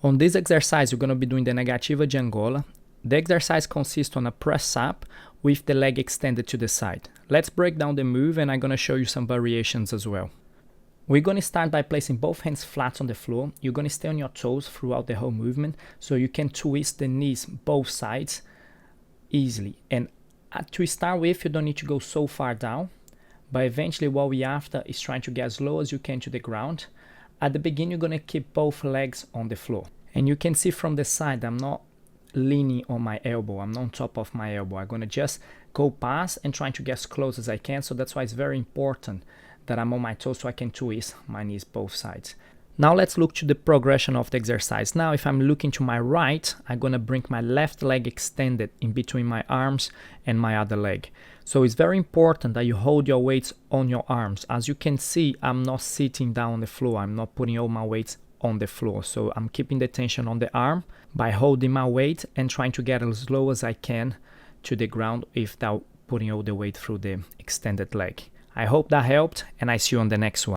On this exercise, you're going to be doing the Negativa de Angola. The exercise consists on a press up with the leg extended to the side. Let's break down the move and I'm going to show you some variations as well. We're going to start by placing both hands flat on the floor. You're going to stay on your toes throughout the whole movement so you can twist the knees both sides easily. And to start with, you don't need to go so far down, but eventually what we're after is trying to get as low as you can to the ground. At the beginning, you're going to keep both legs on the floor. And you can see from the side, I'm not leaning on my elbow, I'm not on top of my elbow. I'm going to just go past and trying to get as close as I can. So that's why it's very important that I'm on my toes so I can twist my knees both sides. Now let's look to the progression of the exercise. Now if I'm looking to my right, I'm going to bring my left leg extended in between my arms and my other leg. So it's very important that you hold your weights on your arms. As you can see, I'm not sitting down on the floor. I'm not putting all my weights on the floor. So I'm keeping the tension on the arm by holding my weight and trying to get as low as I can to the ground without putting all the weight through the extended leg. I hope that helped and I see you on the next one.